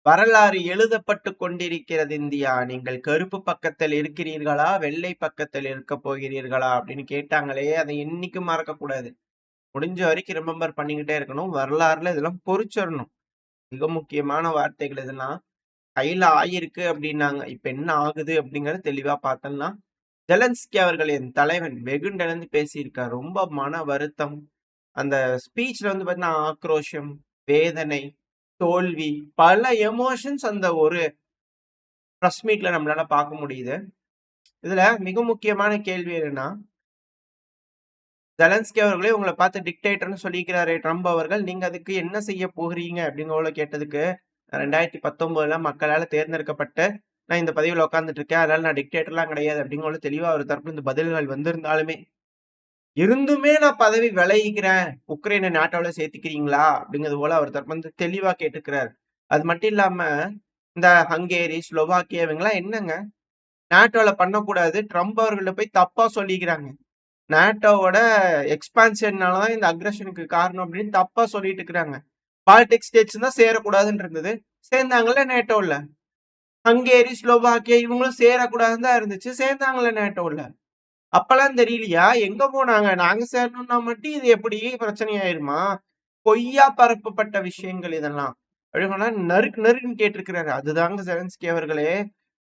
வரலாறு எழுதப்பட்டு கொண்டிருக்கிறது இந்தியா. நீங்கள் கருப்பு பக்கத்தில் இருக்கிறீர்களா? வெள்ளை பக்கத்தில் இருக்கப் போகிறீர்களா? அப்படின்னு கேட்டாங்களே, அதை என்னைக்கும் மறக்கக்கூடாது. முடிஞ்ச வரைக்கும் ரிமெம்பர் பண்ணிக்கிட்டே இருக்கணும். வரலாறுல இதெல்லாம் பொறிச்சிறணும். மிக முக்கியமான வார்த்தைகள் இதெல்லாம். கையில ஆயிருக்கு அப்படின்னாங்க. இப்ப என்ன ஆகுது அப்படிங்கிறத தெளிவா பார்த்தோம்னா, ஜெலன்ஸ்கி அவர்கள் என் தலைவன் வெகுண்டெழுந்து பேசியிருக்கார். ரொம்ப மன வருத்தம். அந்த ஸ்பீச்ல வந்து பார்த்தீங்கன்னா, ஆக்ரோஷம், வேதனை, தோல்வி, பல எமோஷன்ஸ் அந்த ஒரு பிரஸ் மீட்ல நம்மளால பார்க்க முடியுது. இதுல மிக முக்கியமான கேள்வி என்னன்னா, ஜெலன்ஸ்கி அவர்களே உங்கள பார்த்து டிக்டேட்டர்ன்னு சொல்லிக்கிறாரே ட்ரம்ப் அவர்கள். நீங்க அதுக்கு என்ன செய்ய போகிறீங்க? அப்படிங்கறத கேட்டதுக்கு, 2019ல மக்களால தேர்ந்தெடுக்கப்பட்டு, நான் இந்த பதவியில உட்கார்ந்துட்டு இருக்கேன். அதனால நான் டிக்டேட்டர்லாம் கிடையாது அப்படிங்கறத தெளிவா அவர் தரப்புல இருந்து பதில்கள் வந்திருந்தாலுமே, இருந்துமே நான் பதவி விலகிக்கிறேன். உக்ரைனை நாட்டோல சேர்த்துக்கிறீங்களா? அப்படிங்கிறது போல அவர் தரப்புல இருந்து தெளிவா கேட்டுக்கிறார். அது மட்டும் இல்லாம, இந்த ஹங்கேரி, ஸ்லோவாக்கியா இவங்கலாம் என்னங்க? நாட்டோல பண்ணக்கூடாது. ட்ரம்ப் அவர்கள்ட்ட போய் தப்பா சொல்லிக்கிறாங்க. நாட்டோவோட எக்ஸ்பான்ஷன்னால தான் இந்த அக்ரஷனுக்கு காரணம் அப்படின்னு தப்பா சொல்லிட்டு இருக்கிறாங்க. பால்டிக் ஸ்டேட்ஸ் தான் சேரக்கூடாதுன்னு இருந்தது. சேர்ந்தாங்கல்ல நேட்டோல. ஹங்கேரி, ஸ்லோவாக்கியா இவங்களும் சேரக்கூடாதுன்னு தான் இருந்துச்சு. சேர்ந்தாங்கல்ல நேட்டோல. அப்பலாம் தெரியலையா? எங்க போனாங்க? நாங்க சேரணும்னா மட்டும் இது எப்படி பிரச்சனை ஆயிருமா? பொய்யா பரப்பப்பட்ட விஷயங்கள் இதெல்லாம். அப்படின்னா நறுக்கு நறுக்குன்னு கேட்டிருக்கிறாரு. அதுதாங்க செலன்ஸ்கி அவர்களே.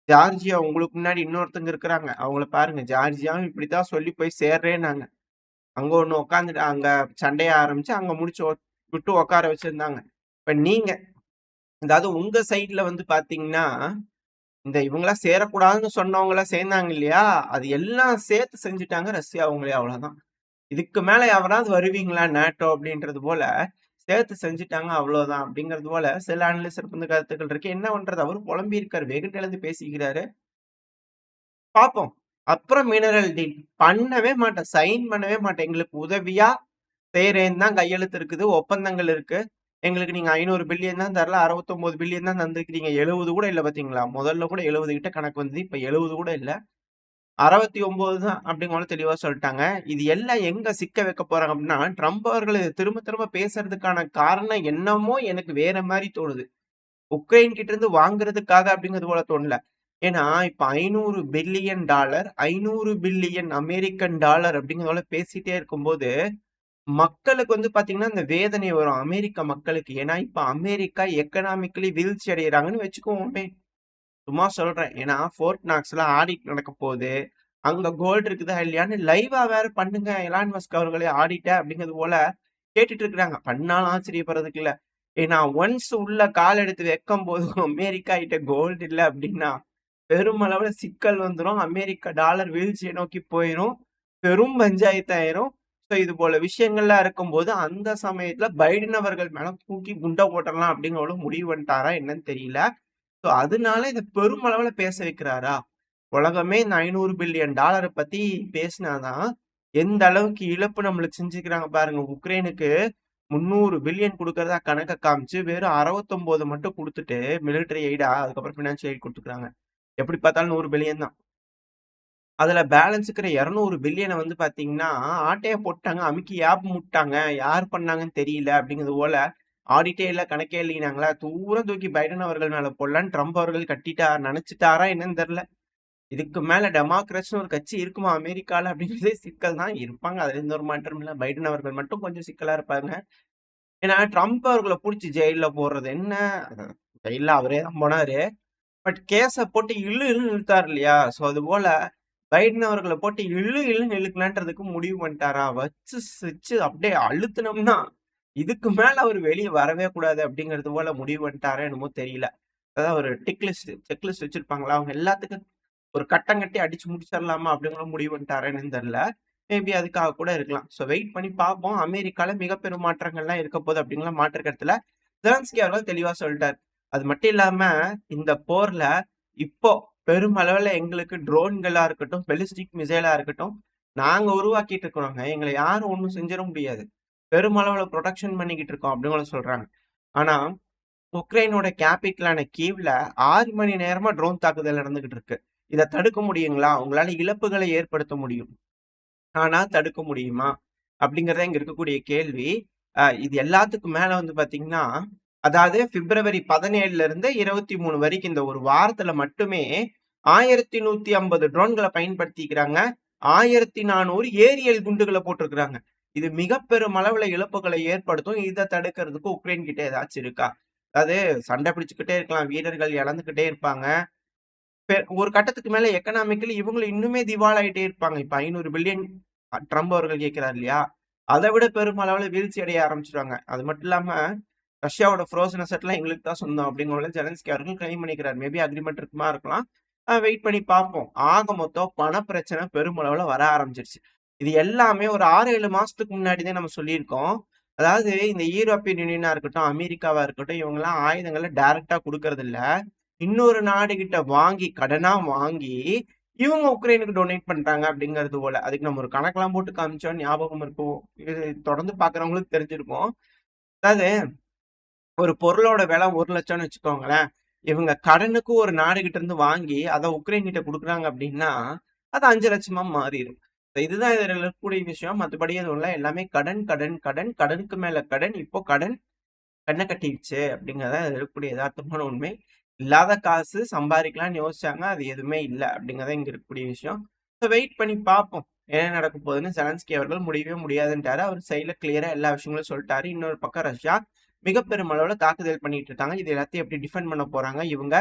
ஜார்ஜியா உங்களுக்கு முன்னாடி இன்னொருத்தங்க இருக்கிறாங்க. அவங்கள பாருங்க. ஜார்ஜியாவும் இப்படித்தான் சொல்லி போய் சேர்றேன்னாங்க. அங்க ஒண்ணு உட்காந்துட்டு அங்க சண்டைய ஆரம்பிச்சு அங்க முடிச்சு விட்டு உட்கார வச்சிருந்தாங்க. இப்ப நீங்க அதாவது உங்க சைட்ல வந்து பாத்தீங்கன்னா, இந்த இவங்கலாம் சேரக்கூடாதுன்னு சொன்னவங்கலாம் சேர்ந்தாங்க இல்லையா? அது எல்லாம் சேர்த்து செஞ்சுட்டாங்க ரஷ்யா அவங்களே அவ்வளவுதான். இதுக்கு மேல எவராவது வருவீங்களா நேட்டோ அப்படின்றது போல சேர்த்து செஞ்சுட்டாங்க அவ்வளவுதான் அப்படிங்கிறது போல சில அனலிஸ்ட் வந்து கருத்துக்கள் இருக்கு. என்ன பண்றது? அவரு புலம்பி இருக்காரு. வெகுண்டெழுந்து பேசிக்கிறாரு. பார்ப்போம். அப்புறம் மினரல் டீல் பண்ணவே மாட்டேன். சைன் பண்ணவே மாட்டேன். எங்களுக்கு உதவியா செய்றேன்னு தான் கையெழுத்து இருக்குது. ஒப்பந்தங்கள் இருக்கு. எங்களுக்கு நீங்க 500 பில்லியன் தான் தரல. 69 பில்லியன் தான் தந்திருக்கிறீங்க. 70 கூட இல்ல பாத்தீங்களா? முதல்ல கூட 70 கிட்ட கணக்கு வந்தது. இப்ப 70 கூட இல்ல. 69 தான் அப்படிங்கிற தெளிவா சொல்லிட்டாங்க. இது எல்லாம் எங்க சிக்க வைக்க போறாங்க அப்படின்னா, ட்ரம்ப் அவர்கள் திரும்ப திரும்ப பேசுறதுக்கான காரணம் என்னமோ எனக்கு வேற மாரி தோணுது. உக்ரைன் கிட்ட இருந்து வாங்குறதுக்காக அப்படிங்கிறது போல தோணல. ஏன்னா, இப்ப $500 பில்லியன், 500 பில்லியன் அமெரிக்கன் டாலர் அப்படிங்கிறத பேசிட்டே இருக்கும்போது, மக்களுக்கு வந்து பாத்தீங்கன்னா, இந்த வேதனை வரும். அமெரிக்க மக்களுக்கு. ஏன்னா, இப்ப அமெரிக்கா எக்கனாமிக்கலி வீழ்ச்சி அடையறாங்கன்னு வச்சுக்குவோமே. சும்மா சொல்றேன். ஏன்னா, ஃபோர்ட் நாக்ஸ்ல ஆடிட் நடக்க போகுது. அங்க கோல்டு இருக்குதா இல்லையான்னு லைவா வேற பண்ணுங்க. எலான் மஸ்க் அவர்களே ஆடிட்ட அப்படிங்கிறது போல கேட்டுட்டு இருக்கிறாங்க. பண்ணாலும் ஆச்சரியப்படுறதுக்கு இல்ல. ஏன்னா ஒன்ஸ் உள்ள கால் எடுத்து வைக்கும்போது அமெரிக்கா கிட்ட கோல்டு இல்ல அப்படின்னா பெருமளவுல சிக்கல் வந்துரும். அமெரிக்கா டாலர் வீழ்ச்சியை நோக்கி போயிரும். பெரும் பஞ்சாயத்து ஆயிரும். ஸோ இது போல விஷயங்கள்லாம் இருக்கும்போது அந்த சமயத்துல பைடன் அவர்கள் மேல தூக்கி குண்டை போட்டுறலாம் அப்படிங்கிற முடிவு பண்ணிட்டாரா என்னன்னு தெரியல. ஸோ அதனால இத பெருமளவுல பேச வைக்கிறாரா? உலகமே இந்த $500 பில்லியன் பத்தி பேசினாதான் எந்த அளவுக்கு இழப்பு நம்மளுக்கு செஞ்சுக்கிறாங்க பாருங்க. உக்ரைனுக்கு 300 பில்லியன் குடுக்கறதா கணக்க காமிச்சு வெறும் 69 மட்டும் குடுத்துட்டு மிலிட்டரி எய்டா அதுக்கப்புறம் பினான்சியல் எய்ட் குடுத்துக்கிறாங்க. எப்படி பார்த்தாலும் 100 பில்லியன் தான். அதுல பேலன்ஸ் இருக்கிற 200 பில்லியன வந்து பார்த்தீங்கன்னா, ஆட்டைய போட்டாங்க. அமுக்கி முட்டாங்க. யார் பண்ணாங்கன்னு தெரியல அப்படிங்கிறது போல ஆடிட்டே இல்ல, கணக்கே இல்லைனாங்களா, தூரம் தூக்கி பைடன் அவர்கள் மேல போடலான்னு ட்ரம்ப் அவர்கள் நெனச்சுட்டாரா என்னன்னு தெரியல. இதுக்கு மேல டெமோக்ராட்ஸ்ன்னு ஒரு கட்சி இருக்குமா அமெரிக்கால அப்படிங்கிறதே சிக்கல் தான். இருப்பாங்க. அதுல எந்த ஒரு மாற்றமும் இல்ல. பைடன் அவர்கள் மட்டும் கொஞ்சம் சிக்கலா இருப்பாங்க. ஏன்னா ட்ரம்ப் அவர்கள புடிச்சு ஜெயில்ல போடுறது என்ன? ஜெயில்ல அவரே தான் போனாரு. பட் கேஸ போட்டு இழுன்னு இழுத்தாரு இல்லையா? சோ அதுபோல பைடன் அவர்கள போட்டு இழுன்னு இழுக்கலான்றதுக்கு முடிவு பண்ணிட்டாரா? வச்சு அப்படியே அழுத்துனோம்னா, இதுக்கு மேல அவரு வெளிய வரவே கூடாது அப்படிங்கிறது போல முடிவு பண்ணிட்டாரா என்னமோ தெரியல. அதான் ஒரு செக் லிஸ்ட் வச்சிருப்பாங்களா? அவங்க எல்லாத்துக்கும் ஒரு கட்டம் கட்டி அடிச்சு முடிச்சிடலாமா அப்படிங்கிற முடிவு பண்ணிட்டாரா என்னன்னு தெரியல. மேபி அதுக்காக கூட இருக்கலாம். சோ வெயிட் பண்ணி பார்ப்போம். அமெரிக்கால மிக பெரும் மாற்றங்கள்லாம் இருக்க போகுது அப்படிங்கிற மாற்று கருத்துல ஜெலன்ஸ்கி அவர்கள் தெளிவா சொல்லிட்டாரு. அது மட்டும் இல்லாம இந்த போர்ல இப்போ பெருமளவுல எங்களுக்கு ட்ரோன்களா இருக்கட்டும், பெலிஸ்டிக் மிசைலா இருக்கட்டும், நாங்க உருவாக்கிட்டு இருக்கிறோங்க. எங்கள யாரும் ஒண்ணும் செஞ்சிட முடியாது. பெருமளவுல புரொடெக்ஷன் பண்ணிக்கிட்டு இருக்கோம் அப்படின்னு சொல்றாங்க. ஆனா உக்ரைனோட கேபிட்டலான கீவ்ல 6 மணி நேரமா ட்ரோன் தாக்குதல் நடந்துகிட்டு இருக்கு. இத தடுக்க முடியுங்களா? உங்களால இழப்புகளை ஏற்படுத்த முடியும். ஆனா தடுக்க முடியுமா? அப்படிங்கிறது இங்க இருக்கக்கூடிய கேள்வி. இது எல்லாத்துக்கும் மேல வந்து பாத்தீங்கன்னா, அதாவது பிப்ரவரி 17ல இருந்து 23 வரைக்கும் இந்த ஒரு வாரத்துல மட்டுமே 1150 ட்ரோன்கள பயன்படுத்திக்கிறாங்க. 1400 ஏரியல் குண்டுகள போட்டிருக்கிறாங்க. இது மிக பெரும் அளவுல இழப்புகளை ஏற்படுத்தும். இத தடுக்கிறதுக்கு உக்ரைன் கிட்ட ஏதாச்சும் இருக்கா? அதாவது சண்டை பிடிச்சுக்கிட்டே இருக்கலாம். வீரர்கள் இழந்துகிட்டே இருப்பாங்க. ஒரு கட்டத்துக்கு மேல எக்கனாமிக்கலி இவங்களும் இன்னுமே திவாலாயிட்டே இருப்பாங்க. இப்ப 500 பில்லியன் ட்ரம்ப் அவர்கள் கேட்கிறார் இல்லையா? அத விட பெரும் அளவுல வீழ்ச்சி அடைய ஆரம்பிச்சுருவாங்க. அது மட்டும் இல்லாம ரஷ்யாவோட ஃப்ரோசன் அசெட்லாம் எங்களுக்கு தான் சொந்தம் அப்படிங்கிற ஜெலன்ஸ்கி அவர்கள் கிளைம் பண்ணிக்கிறார். மேபி அக்ரீமெண்ட் இருக்குமா இருக்கலாம். வெயிட் பண்ணி பார்ப்போம். ஆக மொத்தம் பண பிரச்சனை பெருமளவுல வர ஆரம்பிச்சிருச்சு. இது எல்லாமே ஒரு 6, 7 மாசத்துக்கு முன்னாடி தான் நம்ம சொல்லியிருக்கோம். அதாவது இந்த யூரோப்பியன் யூனியனா இருக்கட்டும், அமெரிக்காவா இருக்கட்டும், இவங்கலாம் ஆயுதங்கள டைரக்ட்டா குடுக்கறதில்ல. இன்னொரு நாடுகிட்ட வாங்கி, கடனா வாங்கி, இவங்க உக்ரைனுக்கு டொனேட் பண்றாங்க அப்படிங்கிறது போல. அதுக்கு நம்ம ஒரு கணக்கெல்லாம் போட்டு காமிச்சோம் ஞாபகம் இருக்கும். இது தொடர்ந்து பார்க்கிறவங்களுக்கு தெரிஞ்சிருக்கும். அதாவது ஒரு பொருளோட விலை 1,00,000ன்னு வச்சுக்கோங்களேன். இவங்க கடனுக்கு ஒரு நாடுகிட்ட இருந்து வாங்கி, அத உக்ரைன் கிட்ட குடுக்குறாங்க அப்படின்னா, அது 5,00,000 மாறிரும். இதுதான் இதுல இருக்கக்கூடிய விஷயம். மத்தபடி எதுவும் இல்ல. எல்லாமே கடன், கடன், கடன், கடனுக்கு மேல கடன். இப்போ கடன் கண்ண கட்டிடுச்சு அப்படிங்கிறது தான் இதுல இருக்கக்கூடிய எதார்த்தமான உண்மை. இல்லாத காசு சம்பாரிக்கலாம்னு யோசிச்சாங்க. அது எதுவுமே இல்ல அப்படிங்கிறது இங்க இருக்கக்கூடிய விஷயம். வெயிட் பண்ணி பார்ப்போம். என்ன நடக்க போகுதுன்னு செலன்ஸ்கி அவர்கள் முடியவே முடியாதுன்ட்டாரு. அவர் சைடுல கிளியரா எல்லா விஷயங்களும் சொல்லிட்டாரு. இன்னொரு பக்கம் ரஷ்யா மிக பெருமளவுல தாக்குதல் பண்ணிட்டு இருக்காங்க. இது எல்லாத்தையும் எப்படி டிஃபெண்ட் பண்ண போறாங்க? இவங்க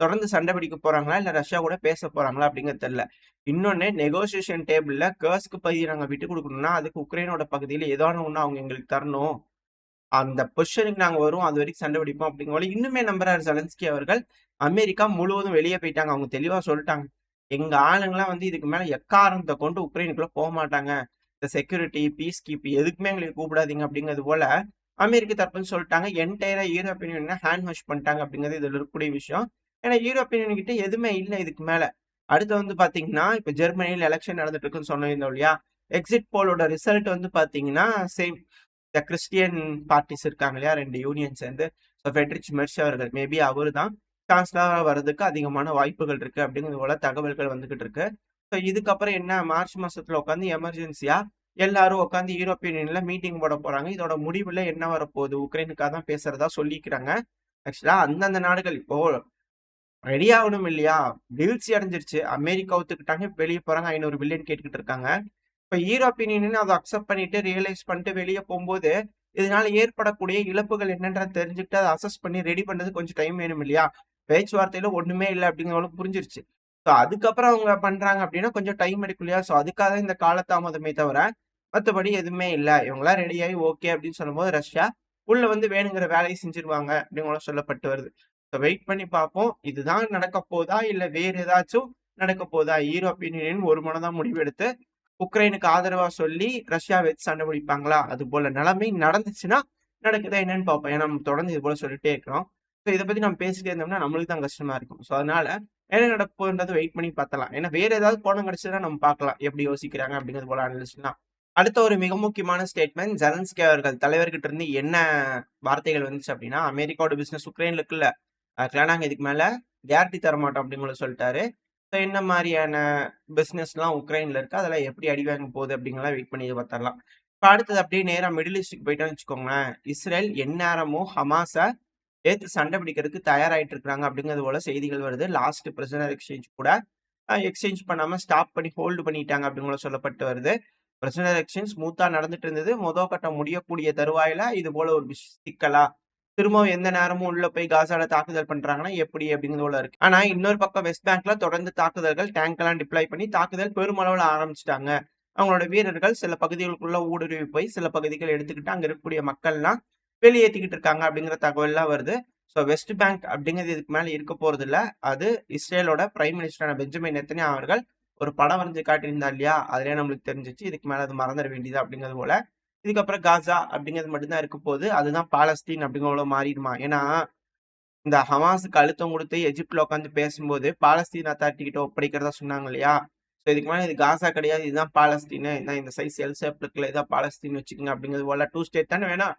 தொடர்ந்து சண்டை பிடிக்க போறாங்களா? இல்ல ரஷ்யா கூட பேச போறாங்களா? அப்படிங்கிறது தெரியல. இன்னொன்னு நெகோசியேஷன் டேபிள்ல கர்ஸ்க்கு பகுதியை நாங்க விட்டுக் குடுக்கணும்னா, அதுக்கு உக்ரைனோட பகுதியில ஏதான ஒண்ணு அவங்க எங்களுக்கு தரணும். அந்த பொசிஷனுக்கு நாங்க வருவோம். அது வரைக்கும் சண்டை பிடிப்போம் அப்படிங்கிற இன்னுமே நம்புறாரு செலன்ஸ்கி அவர்கள். அமெரிக்கா முழுவதும் வெளியே போயிட்டாங்க. அவங்க தெளிவா சொல்லிட்டாங்க. எங்க ஆளுங்கலாம் வந்து இதுக்கு மேல எக்காரணத்த கொண்டு உக்ரைனுக்குள்ள போமாட்டாங்க. இந்த செக்யூரிட்டி, பீஸ் கீப் எதுக்குமே எங்களை கூப்பிடாதீங்க அப்படிங்கிறது போல அமெரிக்க தரப்புன்னு சொல்லிட்டாங்க. என்டையரா யூரோப்பியன் யூனியன ஹேண்ட் வாஷ் பண்ணிட்டாங்க அப்படிங்கிறது இதுல இருக்கக்கூடிய விஷயம். ஏன்னா யூரோப்பியன் யூனியன் கிட்ட எதுவுமே இல்ல இதுக்கு மேல. அடுத்து வந்து பாத்தீங்கன்னா, இப்ப ஜெர்மனியில எலக்ஷன் நடந்துட்டு இருக்குன்னு சொன்னிருந்தோம் இல்லையா? எக்ஸிட் போலோட ரிசல்ட் வந்து பாத்தீங்கன்னா, சேம் இந்த கிறிஸ்டியன் பார்ட்டிஸ் இருக்காங்க இல்லையா? 2 யூனியன் சேர்ந்து ஃபெட்ரிச் மெர்ஷ் அவர்கள் மேபி அவரு தான் சான்சலரா வர்றதுக்கு அதிகமான வாய்ப்புகள் இருக்கு அப்படிங்கிறது போல தகவல்கள் வந்துகிட்டு இருக்கு. இதுக்கப்புறம் என்ன மார்ச் மாசத்துல உட்காந்து எமர்ஜென்சியா எல்லாரும் உட்காந்து யூரோப்பியன் யூனியன்ல மீட்டிங் போட போறாங்க. இதோட முடிவுல என்ன வரப்போகுது? உக்ரைனுக்காக தான் பேசுறதா சொல்லிக்கிறாங்க. ஆக்சுவலா அந்தந்த நாடுகள் இப்போ ரெடி ஆகணும் இல்லையா? வீழ்ச்சி அடைஞ்சிருச்சு. அமெரிக்கா ஒத்துக்கிட்டாங்க. வெளிய போறாங்க. 500 பில்லியன் கேட்டுக்கிட்டு இருக்காங்க. இப்ப யூரோப்பியன் யூனியன் அத அக்செப்ட் பண்ணிட்டு, ரியலைஸ் பண்ணிட்டு வெளிய போம்போது, இதனால ஏற்படக்கூடிய இழப்புகள் என்னன்றத தெரிஞ்சுக்கிட்டு, அத அசஸ் பண்ணி ரெடி பண்றதுக்கு கொஞ்சம் டைம் வேணும் இல்லையா? பேச்சுவார்த்தையில ஒண்ணுமே இல்ல அப்படிங்கிறவங்களுக்கு புரிஞ்சிருச்சு. அதுக்கப்புறம் அவங்க பண்றாங்க அப்படின்னா, கொஞ்சம் டைம் எடுக்கும் இல்லையா? அதுக்காக இந்த காலதாமதமே தவிர, மத்தபடி எதுவுமே இல்ல. இவங்கலாம் ரெடி ஆயி ஓகே அப்படின்னு சொல்லும்போது, ரஷ்யா உள்ள வந்து வேணுங்கிற வேலைய செஞ்சுருவாங்க அப்படின்னு சொல்லப்பட்டு வருது. வெயிட் பண்ணி பார்ப்போம். இதுதான் நடக்க போதா? இல்ல வேற ஏதாச்சும் நடக்க போதா? யூரோப்பியன் யூனியன் ஒரு மனதா முடிவெடுத்து உக்ரைனுக்கு ஆதரவா சொல்லி ரஷ்யாவ வச்சு சண்டை பிடிப்பாங்களா? அது போல நிலைமை நடந்துச்சுன்னா, நடக்குதா என்னன்னு பார்ப்போம். ஏன்னா நம்ம தொடர்ந்து இது போல சொல்லிட்டே இருக்கிறோம். இத பத்தி நம்ம பேசிட்டே இருந்தோம்னா நம்மளுக்கு தான் கஷ்டமா இருக்கும். அதனால என்ன நடக்க போகுதுன்றத வெயிட் பண்ணி பார்த்தரலாம். ஏன்னா வேற ஏதாவது கோணம் கிடைச்சதுன்னா நம்ம பார்க்கலாம். எப்படி யோசிக்கிறாங்க அப்படிங்கிறது போல அனலிஸ்ட்லாம். அடுத்த ஒரு மிக முக்கியமான ஸ்டேட்மெண்ட் ஜெலன்ஸ்கி அவர்கள் தலைவர்கிட்ட இருந்து என்ன வார்த்தைகள் வந்துச்சு அப்படின்னா, அமெரிக்காவோட பிசினஸ் உக்ரைன்ல இருக்குல்ல, அதுக்கெல்லாம் நாங்க இதுக்கு மேல கேரண்டி தர மாட்டோம் அப்படின்னு சொல்லிட்டாரு. என்ன மாரியான பிசினஸ்லாம் உக்ரைன்ல இருக்கு. அதெல்லாம் எப்படி அடி வாங்க போகுது அப்படிங்கலாம் வெயிட் பண்ணி பார்த்துரலாம். இப்ப அடுத்தது அப்படியே நேரா மிடில் ஈஸ்ட்க்கு போயிட்டோம்னு வச்சுக்கோங்களேன். இஸ்ரேல் எந்நேரமும் ஹமாஸ ஏத்து சண்டை பிடிக்கிறதுக்கு தயாராயிட்டு இருக்காங்க அப்படிங்கிறது போல செய்திகள் வருது. லாஸ்ட் பிரிசனர் எக்ஸ்சேஞ்ச் கூட எக்ஸ்சேஞ்ச் பண்ணாம ஸ்டாப் பண்ணி ஹோல்டு பண்ணிட்டாங்க அப்படின்னு சொல்லப்பட்டு வருது. பிரிசனர் எக்ஸ்சேஞ்ச் ஸ்மூத்தா நடந்துட்டு இருந்தது. கட்டம் முடியக்கூடிய தருவாயில இது போல ஒரு சிக்கலா திரும்பவும் எந்த நேரமும் உள்ள போய் காசால தாக்குதல் பண்றாங்கன்னா எப்படி அப்படிங்கிறது போல இருக்கு. ஆனா இன்னொரு பக்கம் வெஸ்ட் பேங்க்ல தொடர்ந்து தாக்குதல்கள் டேங்க் எல்லாம் டிப்ளாய் பண்ணி தாக்குதல் பெருமளவுல ஆரம்பிச்சிட்டாங்க. அவங்களோட வீரர்கள் சில பகுதிகளுக்குள்ள ஊடுருவி போய் சில பகுதிகள் எடுத்துக்கிட்டு அங்க இருக்கக்கூடிய மக்கள்லாம் வெளியேற்றிக்கிட்டு இருக்காங்க அப்படிங்கிற தகவல் எல்லாம் வருது. வெஸ்ட் பேங்க் அப்படிங்கிறது இதுக்கு மேல இருக்க போறது இல்ல. அது இஸ்ரேலோட பிரைம் மினிஸ்டரான பெஞ்சமின் நெத்தன்யா அவர்கள் ஒரு படம் வரைஞ்சு காட்டியிருந்தா இல்லையா? அதுலயே நம்மளுக்கு தெரிஞ்சிச்சு. இதுக்கு மேல அது மறந்துட வேண்டியது அப்படிங்கிறது போல. இதுக்கப்புறம் காசா அப்படிங்கிறது மட்டும்தான் இருக்க போகுது. அதுதான் பாலஸ்தீன் அப்படிங்கிற மாறிடுமா? ஏன்னா, இந்த ஹமாஸுக்கு அழுத்தம் குடுத்து எஜிப்ட்ல உட்காந்து பேசும்போது, பாலஸ்தீன் அத்தாரிட்டி கிட்ட ஒப்படைக்கிறதா சொன்னாங்க இல்லையா? இதுக்கு மேல இது காசா கிடையாது. இதுதான் பாலஸ்தீனு. இதான் இந்த சைஸ் எல் ஷேப்ல இருக்குல்ல. இதான் பாலஸ்தீன் வச்சுக்கங்க அப்படிங்கிறது போல 2 ஸ்டேட் தானே வேணாம்.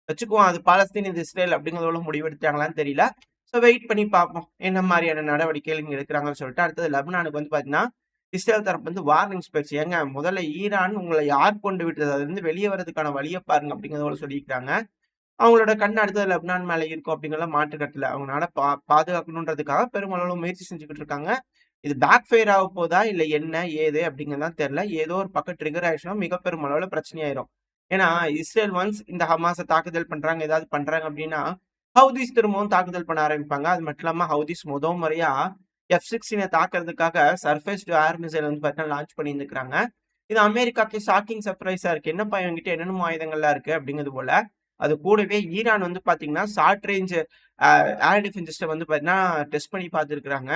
வச்சுக்குவோம். அது பாலஸ்தீன், இது இஸ்ரேல் அப்படிங்கிறது போல முடிவெடுத்தாங்களான்னு தெரியல. வெயிட் பண்ணி பார்ப்போம். என்ன மாரியான நடவடிக்கைகள் இங்க எடுக்குறாங்கன்னு சொல்லிட்டு. அடுத்தது லெபனானுக்கு வந்து பார்த்தீங்கன்னா, இஸ்ரேல் தரப்பு வந்து வார்னிங்ஸ் போயிருச்சு. ஏங்க முதல்ல ஈரான் உங்கள யார் கொண்டு விட்டது? அதுலருந்து வெளிய வரதுக்கான வழிய பாருங்க அப்படிங்கிறது போல சொல்லியிருக்காங்க. அவங்களோட கண் அடுத்தது லெபனான் மேல இருக்கும் அப்படிங்கிறதுல மாற்று கருத்து அவங்க நாட பாதுகாக்கணுன்றதுக்காக பெருமளவுல முயற்சி செஞ்சுக்கிட்டு இருக்காங்க. இது பேக் ஃபயர் ஆக போதா இல்ல என்ன ஏது அப்படிங்கிறதுதான் தெரியல. ஏதோ ஒரு பக்கம் ட்ரிகர் ஆயிடுச்சுன்னா மிக பெருமளவுல பிரச்சனையாயிரும். ஏன்னா இஸ்ரேல் ஒன்ஸ் இந்த ஹமாஸ தாக்குதல் பண்றாங்க, ஏதாவது பண்றாங்க அப்படின்னா, ஹவுதீஸ் திரும்பவும் தாக்குதல் பண்ண ஆரம்பிப்பாங்க. அது மட்டும் இல்லாம ஹவுதீஸ் முறையா F-16 தாக்குறதுக்காக சர்ஃபேஸ் டு ஏர் மிசைல் வந்து பார்த்தீங்கன்னா லான்ச் பண்ணியிருந்துருக்காங்க. இது அமெரிக்காக்கு ஷாக்கிங் சர்ப்ரைஸா இருக்கு. என்னப்பா இவங்ககிட்ட என்னென்னமோ ஆயுதங்கள்லாம் இருக்கு அப்படிங்கிறது போல. அது கூடவே ஈரான் வந்து பார்த்தீங்கன்னா, short range air defence system வந்து பார்த்தீங்கன்னா டெஸ்ட் பண்ணி பார்த்துருக்காங்க.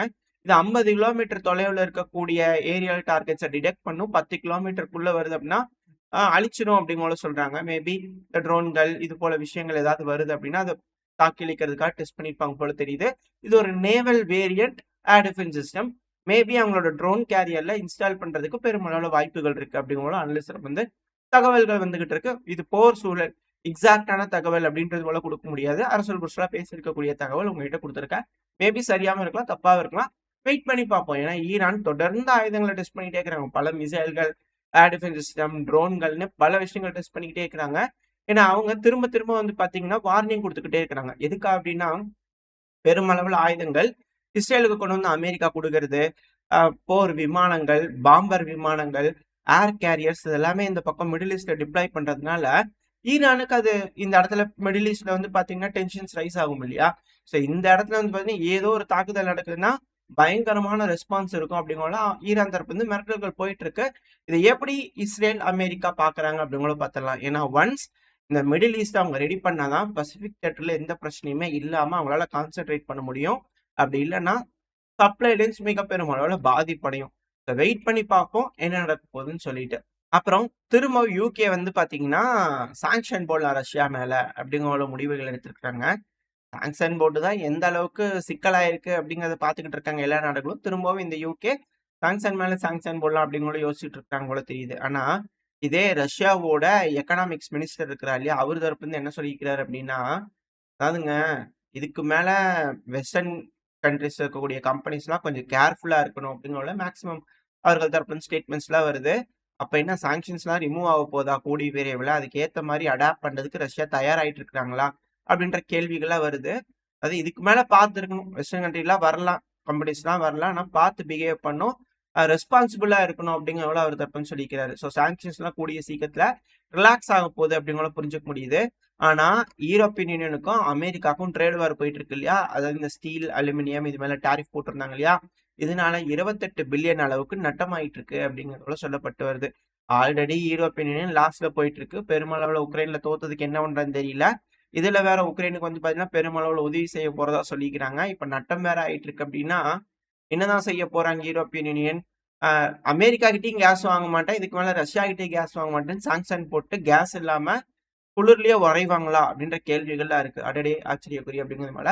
இது 50 கிலோமீட்டர் தொலைவுல இருக்கக்கூடிய ஏரியல் டார்கெட்ஸ டிடெக்ட் பண்ணும். 10 கிலோமீட்டருக்குள்ள வருது அப்படின்னா, அழிச்சிடும் அப்படிங்கிற போல சொல்றாங்க. மேபி இந்த ட்ரோன்கள் இது போல விஷயங்கள் ஏதாவது வருது அப்படின்னா, அத தாக்கி அழிக்கிறதுக்காக டெஸ்ட் பண்ணியிருப்பாங்க போல தெரியுது. இது ஒரு naval variant air defence system. Maybe அவங்களோட ட்ரோன் கேரியர்ல இன்ஸ்டால் பண்றதுக்கு பெருமளவுல வாய்ப்புகள் இருக்கு அப்படிங்கிற அனலிஸ்ட் வந்து தகவல்கள் வந்துகிட்டு இருக்கு. இது போர் சூழல் எக்ஸாக்டான தகவல் அப்படின்றது போல கொடுக்க முடியாது. அரசியல் புருஷலா பேசியிருக்கக்கூடிய தகவல் உங்ககிட்ட கொடுத்துருக்கேன். மேபி சரியாம இருக்கலாம், தப்பாவும் இருக்கலாம். வெயிட் பண்ணி பார்ப்போம். ஏன்னா ஈரான் தொடர்ந்து ஆயுதங்களை டெஸ்ட் பண்ணிட்டே இருக்கிறாங்க. பல மிசைல்கள், ஏர் டிஃபென்ஸ் சிஸ்டம், ட்ரோன்கள்னு பல விஷயங்கள் டெஸ்ட் பண்ணிக்கிட்டே இருக்கிறாங்க. ஏன்னா அவங்க திரும்ப திரும்ப வந்து பாத்தீங்கன்னா வார்னிங் கொடுத்துக்கிட்டே இருக்கிறாங்க. எதுக்கா அப்படின்னா பெருமளவுல ஆயுதங்கள் இஸ்ரேலுக்கு கொண்டு வந்து அமெரிக்கா கொடுக்கறது, போர் விமானங்கள், பாம்பர் விமானங்கள், ஏர் கேரியர்ஸ் இதெல்லாமே இந்த பக்கம் மிடில் ஈஸ்ட்ல டிப்ளாய் பண்றதுனால ஈரானுக்கு அது இந்த இடத்துல மிடில் ஈஸ்ட்ல வந்து பாத்தீங்கன்னா டென்ஷன்ஸ் ரைஸ் ஆகும் இல்லையா? சோ இந்த இடத்துல வந்து பாத்தீங்கன்னா ஏதோ ஒரு தாக்குதல் நடக்குதுன்னா பயங்கரமான ரெஸ்பான்ஸ் இருக்கும் அப்படிங்கறத ஈரான் தரப்பு வந்து மிரட்டல்கள் போயிட்டு இருக்கு. இதை எப்படி இஸ்ரேல் அமெரிக்கா பாக்குறாங்க அப்படிங்கறத பார்த்தலாம். ஏன்னா ஒன்ஸ் இந்த மிடில் ஈஸ்ட் அவங்க ரெடி பண்ணாதான் பசிபிக் தேட்டர்ல எந்த பிரச்சனையுமே இல்லாம அவங்களால கான்சென்ட்ரேட் பண்ண முடியும். அப்படி இல்லைன்னா சப்ளை லைன்ஸ் மிக பெருமளவுல பாதிப்படையும். வெயிட் பண்ணி பார்ப்போம் என்ன நடக்க போகுதுன்னு சொல்லிட்டு. அப்புறம் திரும்ப யூகே வந்து பாத்தீங்கன்னா சாங்ஷன் போடலாம் ரஷ்யா மேல அப்படிங்கிற முடிவுகள் எடுத்திருக்காங்க. சாங்ஷன் போர்டு தான் எந்த அளவுக்கு சிக்கலாயிருக்கு அப்படிங்கறத பாத்துக்கிட்டு இருக்காங்க எல்லா நாடுகளும். திரும்பவும் இந்த யூகே சாங்ஷன் மேல சாங்ஷன் போடலாம் அப்படின்னு யோசிச்சுட்டு இருக்காங்க போல தெரியுது. ஆனா இதே ரஷ்யாவோட எக்கனாமிக்ஸ் மினிஸ்டர் இருக்கிறார் இல்லையா, அவர் தரப்பு இருந்து என்ன சொல்லிக்கிறாரு அப்படின்னா, அதாவதுங்க இதுக்கு மேல வெஸ்டர்ன் கண்ட்ரிஸ் இருக்கக்கூடிய கம்பெனிஸ்லாம் கொஞ்சம் கேர்ஃபுல்லா இருக்கணும் அப்படிங்கிற மேக்ஸிமம் அவர்கள் தரப்பு ஸ்டேட்மெண்ட்ஸ்லாம் வருது. அப்ப என்ன சாங்ஷன்ஸ்லாம் ரிமூவ் ஆக போதா கூடிய விரைவில்? அதுக்கு ஏத்த மாதிரி அடாப்ட் பண்றதுக்கு ரஷ்யா தயாராயிட்டு இருக்காங்களா அப்படின்ற கேள்விகள்லாம் வருது. அது இதுக்கு மேல பார்த்துருக்கணும். வெஸ்டர்ன் கண்ட்ரிலாம் வரலாம், கம்பெனிஸ்லாம் வரலாம். ஆனா பார்த்து பிஹேவ் பண்ணும், ரெஸ்பான்சிபிளா இருக்கணும் அப்படிங்கிற அவர் தரப்புன்னு சொல்லிக்கிறாரு. ஸோ சாங்ஷன்ஸ்லாம் கூடிய சீக்கிரத்துல ரிலாக்ஸ் ஆக போகுது அப்படிங்கிற புரிஞ்சுக்க முடியுது. ஆனா யூரோப்பியன் யூனியனுக்கும் அமெரிக்காவுக்கும் ட்ரேட் வார் போயிட்டு இருக்கு இல்லையா, அதாவது இந்த ஸ்டீல், அலுமினியம் இது மேல டாரிஃப் போட்டிருந்தாங்க இல்லையா, இதனால 28 பில்லியன் அளவுக்கு நட்டமாயிட்டு இருக்கு அப்படிங்கிறதோட சொல்லப்பட்டு வருது. ஆல்ரெடி யூரோப்பியன் யூனியன் லாஸ்ட்ல போயிட்டு இருக்கு. பெருமளவுல உக்ரைன்ல தோத்ததுக்கு என்ன பண்றதுன்னு தெரியல. இதுல வேற உக்ரைனுக்கு வந்து பாத்தீங்கன்னா பெருமளவுல உதவி செய்ய போறதா சொல்லிக்கிறாங்க. இப்ப நட்டம் வேற ஆயிட்டு இருக்கு அப்படின்னா என்னதான் செய்ய போறாங்க யூரோப்பியன் யூனியன்? அமெரிக்கா கிட்டயும் கேஸ் வாங்க மாட்டேன், இதுக்கு மேல ரஷ்யா கிட்டயும் கேஸ் வாங்க மாட்டேன்னு சாங்ஷன் போட்டு கேஸ் இல்லாம குளிர்லயே உறைவாங்களா அப்படின்ற கேள்விகள்லாம் இருக்கு. அடடே ஆச்சரியக்குறி அப்படிங்கிறது மேல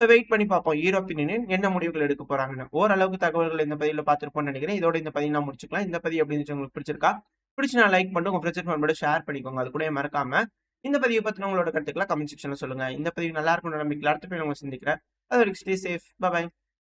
வெயிட் பண்ணி பார்ப்போம் யூரோப்பியன் யூனியன் என்ன முடிவுகள் எடுக்க போறாங்கன்னு. ஓரளவுக்கு தகவல்கள் இந்த பதிவுல பார்த்திருப்போம்னு நினைக்கிறேன். இதோட இந்த பதிவு நான் முடிச்சுக்கலாம். இந்த பதிவு எப்படி இருந்துச்சு உங்களுக்கு பிடிச்சிருக்கா? பிடிச்சு நான் லைக் பண்ணிட்டு உங்க ஃப்ரெண்ட்ஸ் ஃபேமிலியோட ஷேர் பண்ணிக்கோங்க. அது கூட மறக்காம இந்த பதிவை பத்தின உங்களோட கருத்துக்களை கமெண்ட் செக்ஷன்ல சொல்லுங்க. இந்த பதிவு நல்லா இருக்கும் நம்பிக்கையில் அடுத்த பதிவு உங்களை சந்திக்கிறேன். அது வரைக்கும் ஸ்டே சேஃப். பை.